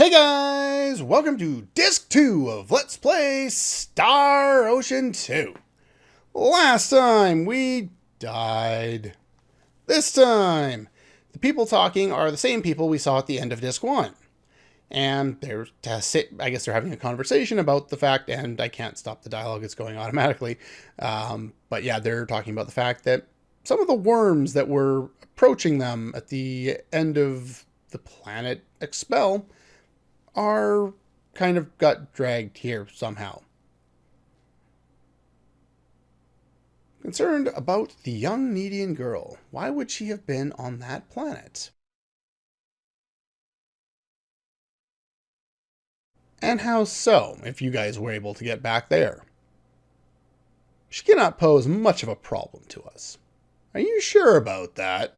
Hey guys! Welcome to Disc 2 of Let's Play Star Ocean 2. Last time we died. This time, the people talking are the same people we saw at the end of Disc 1. And I guess they're having a conversation about the fact, and I can't stop the dialogue, it's going automatically. But yeah, they're talking about the fact that some of the worms that were approaching them at the end of the planet Expel are kind of got dragged here somehow. Concerned about the young Nedean girl. Why would she have been on that planet? And how so, if you guys were able to get back there? She cannot pose much of a problem to us. Are you sure about that?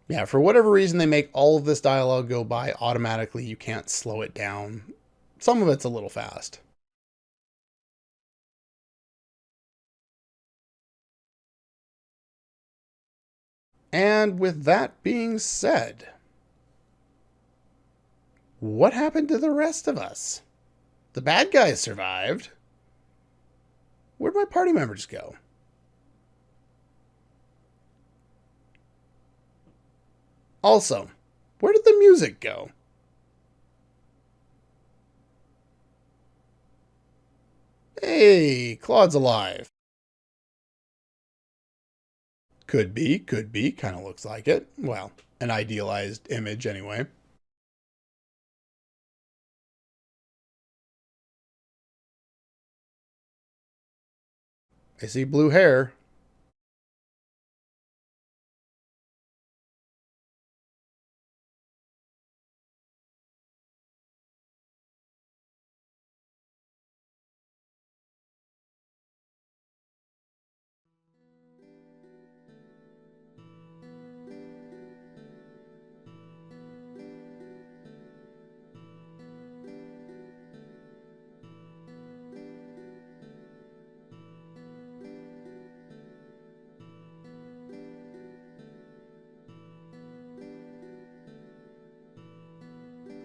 Yeah, for whatever reason, they make all of this dialogue go by automatically. You can't slow it down. Some of it's a little fast. And with that being said, what happened to the rest of us? The bad guys survived. Where'd my party members go? Also, where did the music go? Hey, Claude's alive. Could be, kind of looks like it. Well, an idealized image anyway. I see blue hair.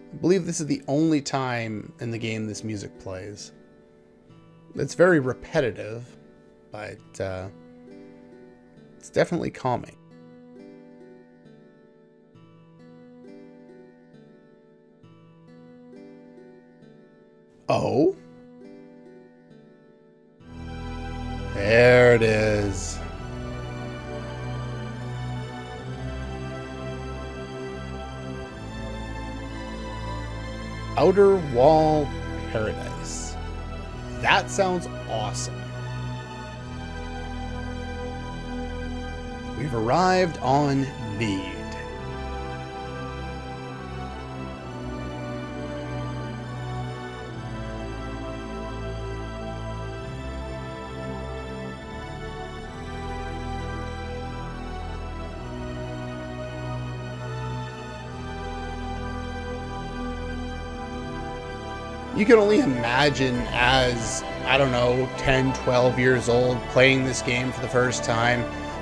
I believe this is the only time in the game this music plays. It's very repetitive, but it's definitely calming. Oh? There it is. Outer Wall Paradise. That sounds awesome. We've arrived on Nede. You can only imagine as, I don't know, 10, 12 years old playing this game for the first time.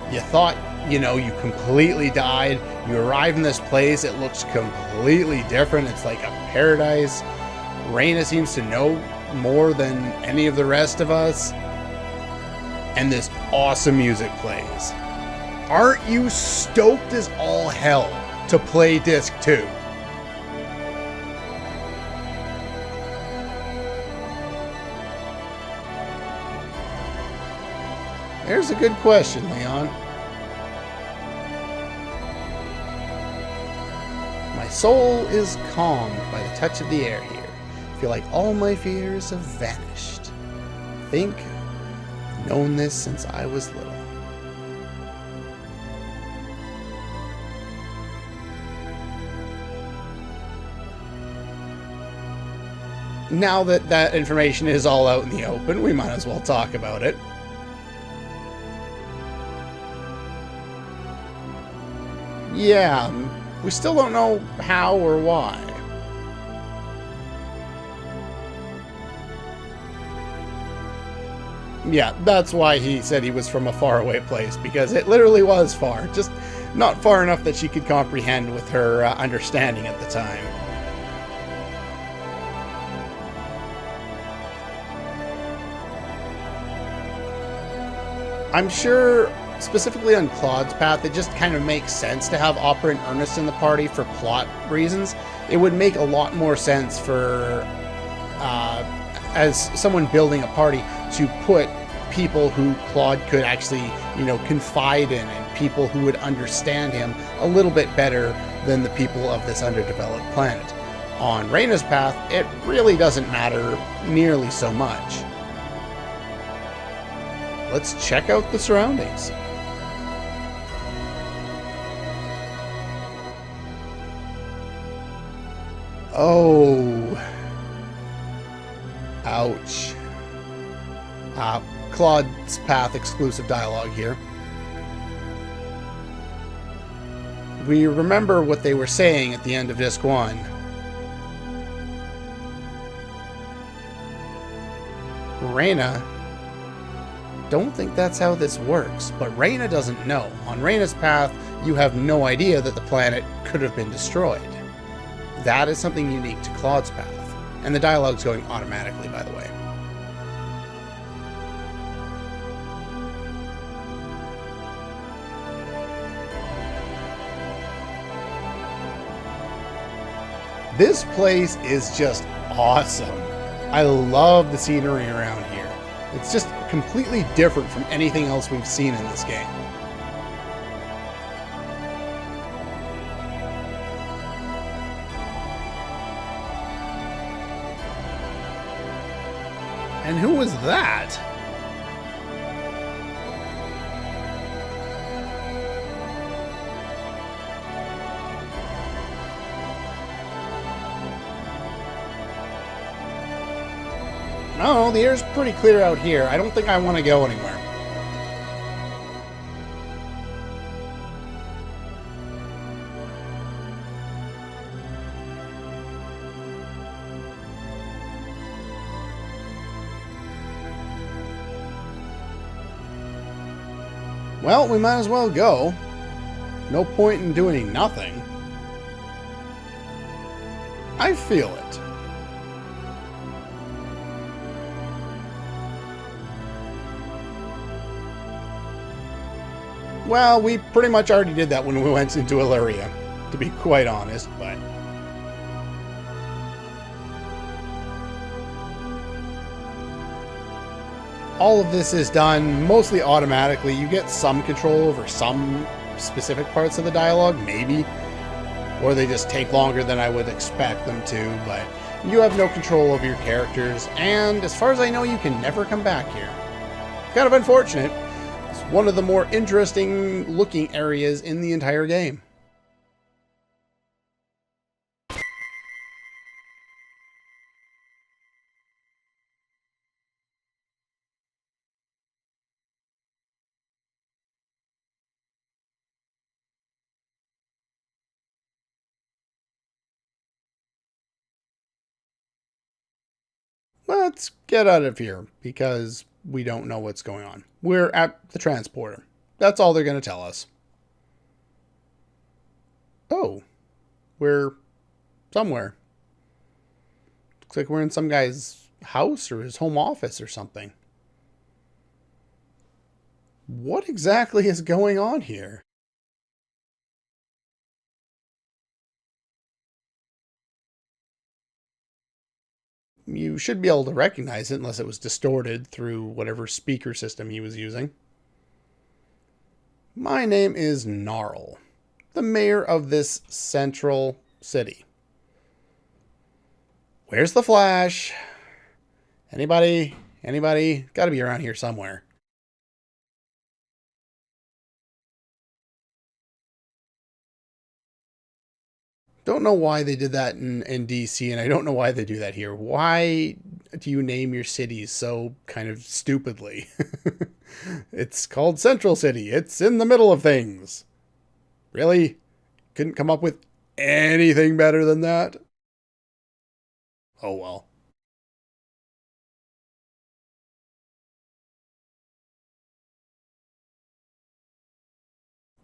You thought, you completely died. You arrive in this place, it looks completely different. It's like a paradise. Rena seems to know more than any of the rest of us. And this awesome music plays. Aren't you stoked as all hell to play Disc 2? There's a good question, Leon. My soul is calmed by the touch of the air here. I feel like all my fears have vanished. I think I've known this since I was little. Now that that information is all out in the open, we might as well talk about it. Yeah, we still don't know how or why. Yeah, that's why he said he was from a faraway place, because it literally was far. Just not far enough that she could comprehend with her understanding at the time. I'm sure, specifically on Claude's path, it just kind of makes sense to have Opera and Ernest in the party for plot reasons. It would make a lot more sense for, as someone building a party, to put people who Claude could actually, confide in, and people who would understand him a little bit better than the people of this underdeveloped planet. On Rena's path, it really doesn't matter nearly so much. Let's check out the surroundings. Oh. Ouch. Claude's Path exclusive dialogue here. We remember what they were saying at the end of Disc 1. Rena, don't think that's how this works, but Rena doesn't know. On Rena's path, you have no idea that the planet could have been destroyed. That is something unique to Claude's path, and the dialogue's going automatically, by the way. This place is just awesome. I love the scenery around here. It's just completely different from anything else we've seen in this game. And who was that? No, the air's pretty clear out here. I don't think I want to go anywhere. Well, we might as well go. No point in doing nothing. I feel it. Well, we pretty much already did that when we went into Illyria, to be quite honest, but... all of this is done mostly automatically. You get some control over some specific parts of the dialogue, maybe. Or they just take longer than I would expect them to, but you have no control over your characters, and as far as I know, you can never come back here. Kind of unfortunate. It's one of the more interesting looking areas in the entire game. Let's get out of here, because we don't know what's going on. We're at the transporter. That's all they're going to tell us. Oh, we're somewhere. Looks like we're in some guy's house or his home office or something. What exactly is going on here? You should be able to recognize it unless it was distorted through whatever speaker system he was using. My name is Gnarl, the mayor of this central city. Where's the Flash? Anybody? Anybody? Gotta be around here somewhere. Don't know why they did that in DC, and I don't know why they do that here. Why do you name your cities so kind of stupidly? It's called Central City. It's in the middle of things. Really? Couldn't come up with anything better than that? Oh well.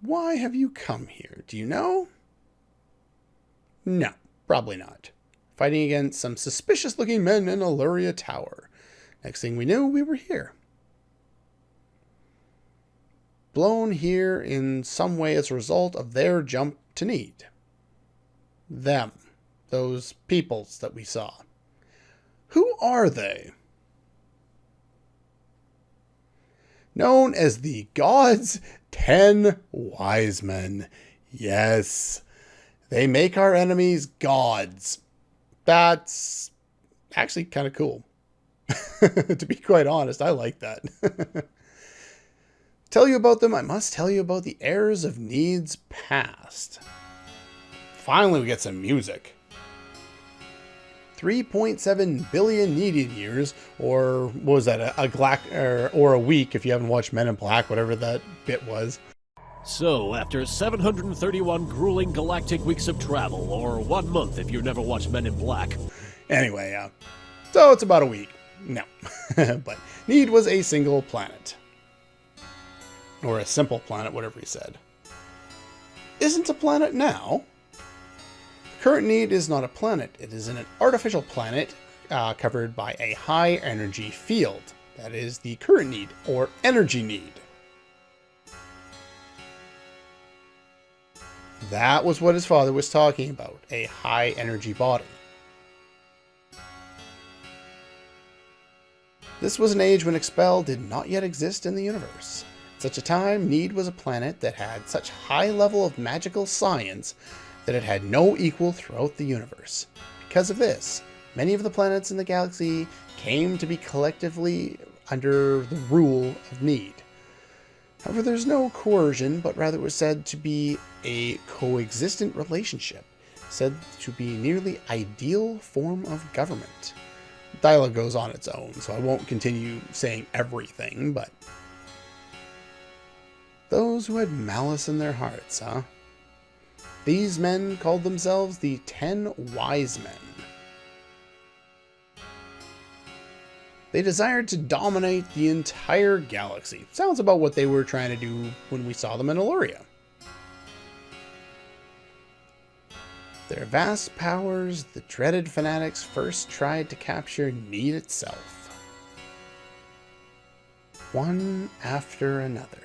Why have you come here? Do you know? No, probably not. Fighting against some suspicious-looking men in Illyria Tower. Next thing we knew, we were here. Blown here in some way as a result of their jump to Nede. Them. Those peoples that we saw. Who are they? Known as the God's 10 Wise Men. Yes. They make our enemies gods. That's actually kind of cool. To be quite honest, I like that. Tell you about them, I must tell you about the heirs of Nede's past. Finally, we get some music. 3.7 billion Nedean years, or what was that, or a week if you haven't watched Men in Black, whatever that bit was. So, after 731 grueling galactic weeks of travel, or 1 month if you've never watched Men in Black. Anyway, so it's about a week. No. But Nede was a single planet. Or a simple planet, whatever he said. Isn't a planet now. Current Nede is not a planet. It is an artificial planet covered by a high energy field. That is the current Nede, or energy Nede. That was what his father was talking about, a high energy body. This was an age when Expel did not yet exist in the universe. At such a time, Nede was a planet that had such high level of magical science that it had no equal throughout the universe. Because of this, many of the planets in the galaxy came to be collectively under the rule of Nede. However, there's no coercion, but rather it was said to be a coexistent relationship, said to be nearly ideal form of government. Dialogue goes on its own, so I won't continue saying everything, but those who had malice in their hearts, huh? These men called themselves the 10 Wise Men. They desired to dominate the entire galaxy. Sounds about what they were trying to do when we saw them in Illyria. Their vast powers, the dreaded fanatics first tried to capture Nede itself. One after another.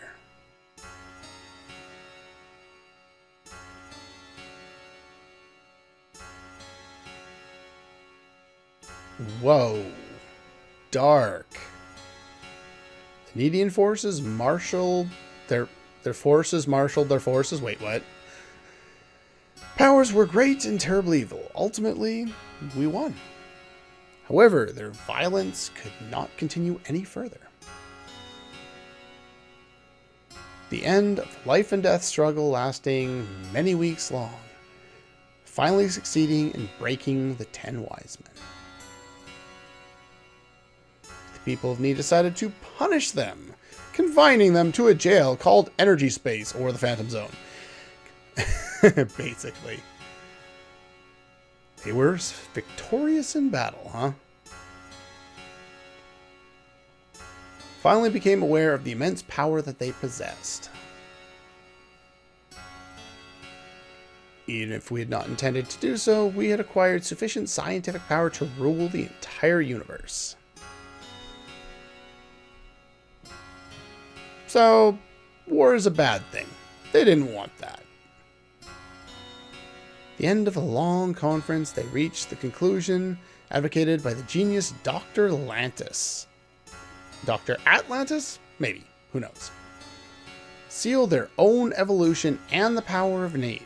Whoa. Dark. The Nedean forces marshaled their forces. Wait, what? Powers were great and terribly evil. Ultimately, we won. However, their violence could not continue any further. The end of life and death struggle lasting many weeks long, finally succeeding in breaking the 10 Wise Men. People of Nede decided to punish them, confining them to a jail called Energy Space, or the Phantom Zone. Basically. They were victorious in battle, huh? Finally became aware of the immense power that they possessed. Even if we had not intended to do so, we had acquired sufficient scientific power to rule the entire universe. So, war is a bad thing. They didn't want that. At the end of a long conference, they reached the conclusion advocated by the genius Dr. Atlantis. Dr. Atlantis? Maybe. Who knows? Seal their own evolution and the power of Nede.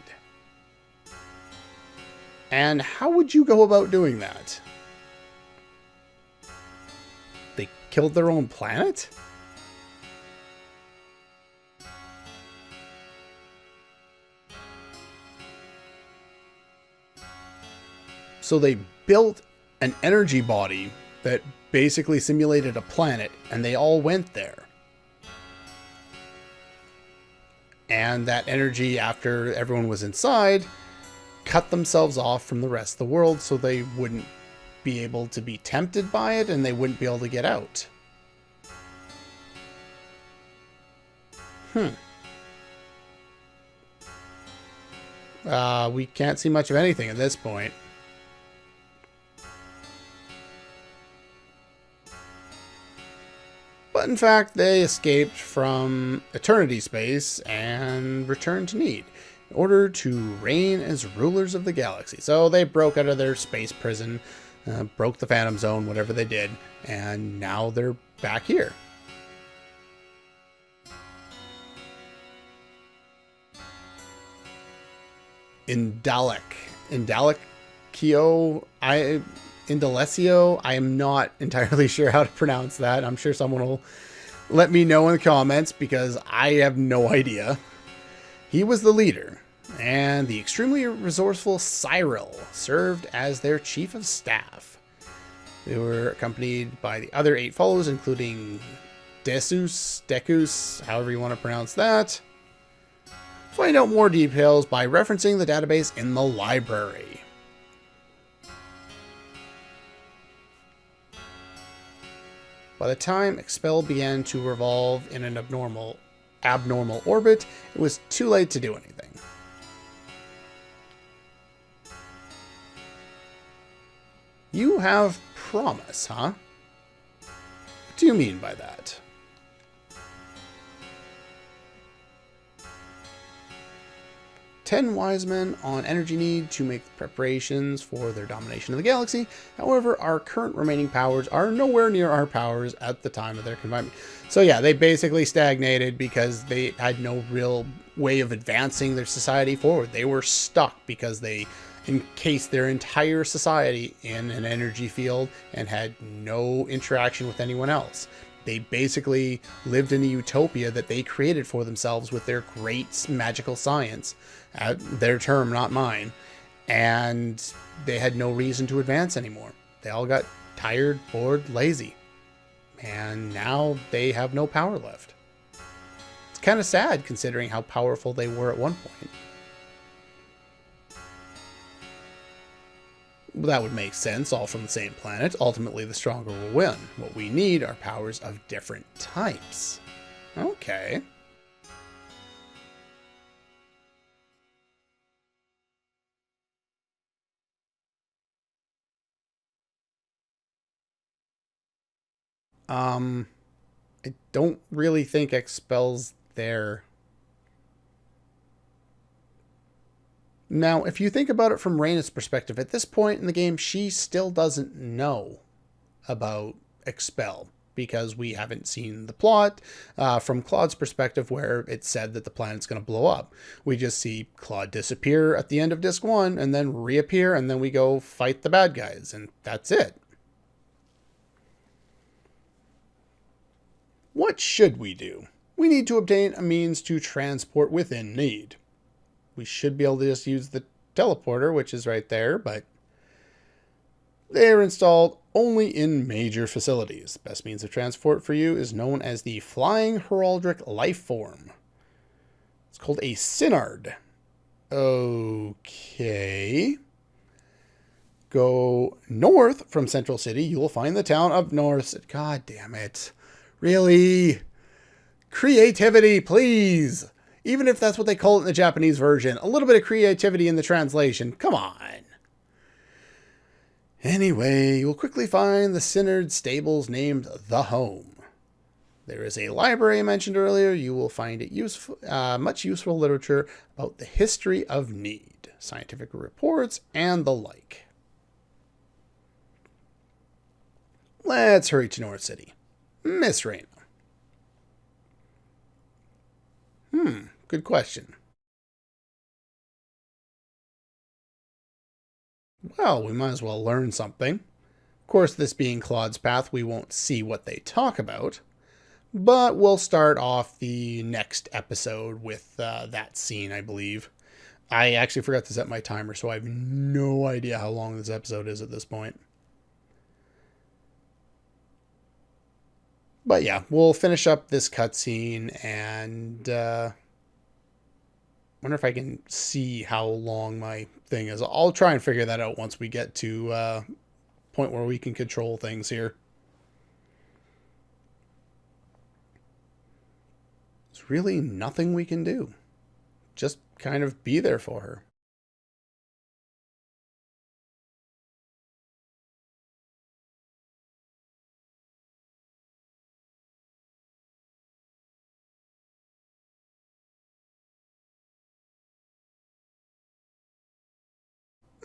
And how would you go about doing that? They killed their own planet? So they built an energy body that basically simulated a planet, and they all went there. And that energy, after everyone was inside, cut themselves off from the rest of the world so they wouldn't be able to be tempted by it, and they wouldn't be able to get out. We can't see much of anything at this point. But in fact, they escaped from Eternity Space and returned to Nede in order to reign as rulers of the galaxy. So they broke out of their space prison, broke the Phantom Zone, whatever they did, and now they're back here. Indalecio. I am not entirely sure how to pronounce that. I'm sure someone will let me know in the comments because I have no idea. He was the leader, and the extremely resourceful Cyril served as their chief of staff. They were accompanied by the other 8 followers, including Decus, however you want to pronounce that. Find out more details by referencing the database in the library. By the time Expel began to revolve in an abnormal orbit, it was too late to do anything. You have promise, huh? What do you mean by that? 10 wise men on energy need to make preparations for their domination of the galaxy. However, our current remaining powers are nowhere near our powers at the time of their confinement. So yeah, they basically stagnated because they had no real way of advancing their society forward. They were stuck because they encased their entire society in an energy field and had no interaction with anyone else. They basically lived in a utopia that they created for themselves with their great magical science. Their term, not mine. And they had no reason to advance anymore. They all got tired, bored, lazy. And now they have no power left. It's kind of sad considering how powerful they were at one point. That would make sense, all from the same planet. Ultimately, the stronger will win. What we need are powers of different types. Okay. I don't really think Expel's there. Now, if you think about it from Rena's perspective, at this point in the game, she still doesn't know about Expel because we haven't seen the plot from Claude's perspective where it said that the planet's going to blow up. We just see Claude disappear at the end of Disc 1 and then reappear, and then we go fight the bad guys, and that's it. What should we do? We need to obtain a means to transport within Nede. We should be able to just use the teleporter, which is right there, but they're installed only in major facilities. Best means of transport for you is known as the Flying Heraldic Life Form. It's called a Synard. Okay. Go north from Central City. You will find the town of North. God damn it. Really? Creativity, please. Even if that's what they call it in the Japanese version. A little bit of creativity in the translation. Come on. Anyway, you'll quickly find the Synard stables named The Home. There is a library I mentioned earlier. You will find it much useful literature about the history of Nede, scientific reports, and the like. Let's hurry to North City. Miss Rena. Good question. Well, we might as well learn something. Of course, this being Claude's path, we won't see what they talk about. But we'll start off the next episode with that scene, I believe. I actually forgot to set my timer, so I have no idea how long this episode is at this point. But yeah, we'll finish up this cutscene and wonder if I can see how long my thing is. I'll try and figure that out once we get to a point where we can control things here. There's really nothing we can do. Just kind of be there for her.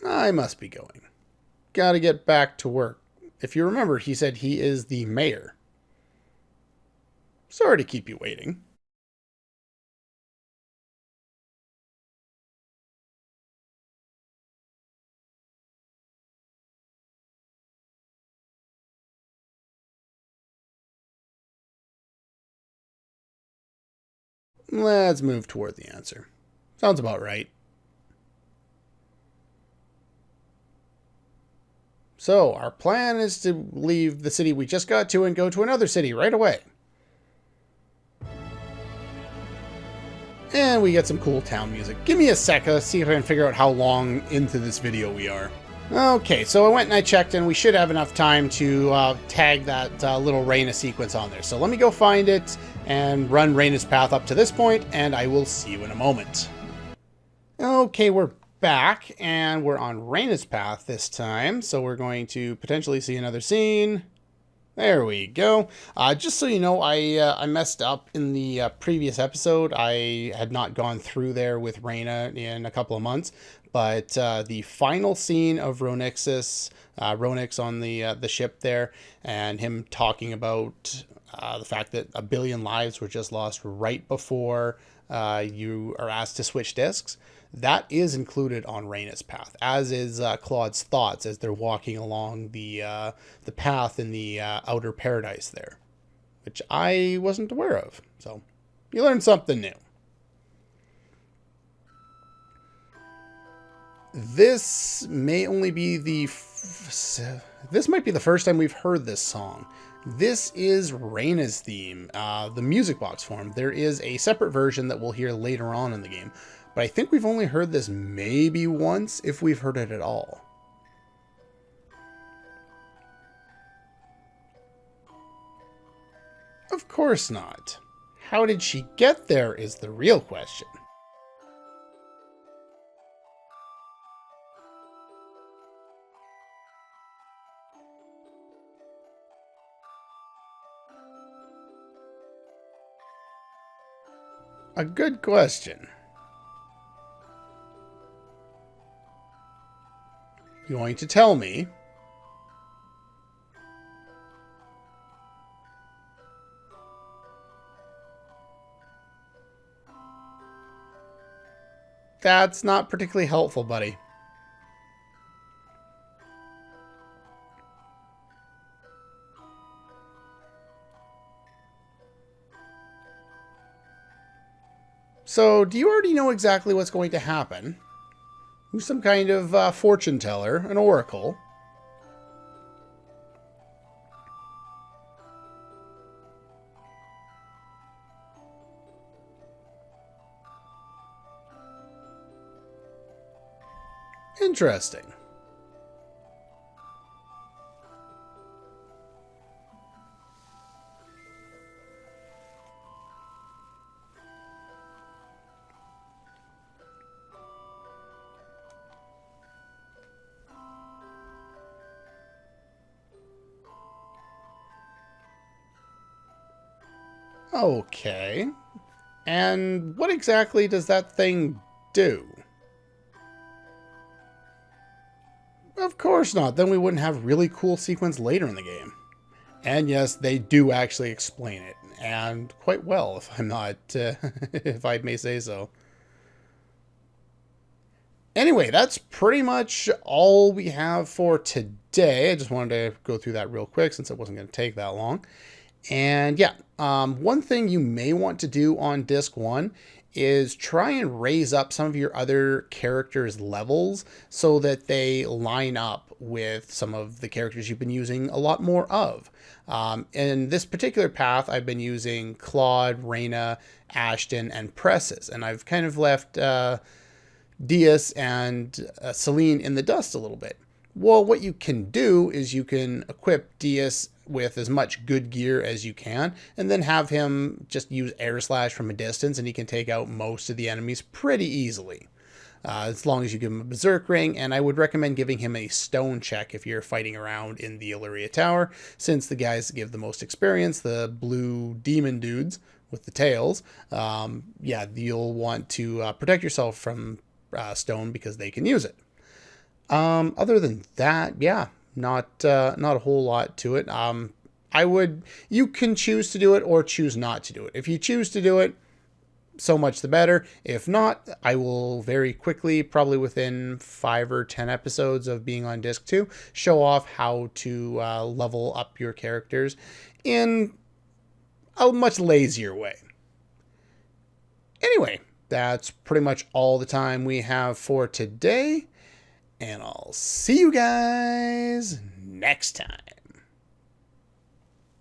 I must be going. Gotta get back to work. If you remember, he said he is the mayor. Sorry to keep you waiting. Let's move toward the answer. Sounds about right. So, our plan is to leave the city we just got to and go to another city right away. And we get some cool town music. Give me a sec, let's see if I can figure out how long into this video we are. Okay, so I went and I checked, and we should have enough time to tag that little Rena sequence on there. So let me go find it and run Rena's path up to this point, and I will see you in a moment. Okay, we're back, and we're on Rena's path this time, so we're going to potentially see another scene. There we go. Just so you know, I messed up in the previous episode. I had not gone through there with Rena in a couple of months, but the final scene of Ronix's, Ronix on the ship there, and him talking about the fact that 1 billion lives were just lost right before you are asked to switch discs. That is included on Rena's path, as is Claude's thoughts as they're walking along the path in the outer paradise there, which I wasn't aware of. So you learn something new. This may only be this might be the first time we've heard this song. This is Rena's theme, the music box form. There is a separate version that we'll hear later on in the game, but I think we've only heard this maybe once, if we've heard it at all. Of course not. How did she get there is the real question. A good question. You going to tell me? That's not particularly helpful, buddy. So, do you already know exactly what's going to happen? Who's some kind of fortune teller, an oracle? Interesting. Okay. And what exactly does that thing do? Of course not. Then we wouldn't have really cool sequence later in the game. And yes, they do actually explain it, and quite well, if I'm not, if I may say so. Anyway, that's pretty much all we have for today. I just wanted to go through that real quick since it wasn't going to take that long. And yeah, one thing you may want to do on disc 1 is try and raise up some of your other characters' levels so that they line up with some of the characters you've been using a lot more of. In this particular path, I've been using Claude, Rena, Ashton, and Presses, and I've kind of left Diaz and Celine in the dust a little bit. Well, what you can do is you can equip Diaz with as much good gear as you can, and then have him just use air slash from a distance, and he can take out most of the enemies pretty easily. As long as you give him a berserk ring, and I would recommend giving him a stone check if you're fighting around in the Illyria Tower, since the guys that give the most experience, the blue demon dudes with the tails, yeah, you'll want to protect yourself from stone because they can use it. Other than that, yeah, not a whole lot to it. You can choose to do it or choose not to do it. If you choose to do it, so much the better. If not, I will very quickly, probably within 5 or 10 episodes of being on disc 2, show off how to level up your characters in a much lazier way. Anyway, that's pretty much all the time we have for today, and I'll see you guys next time.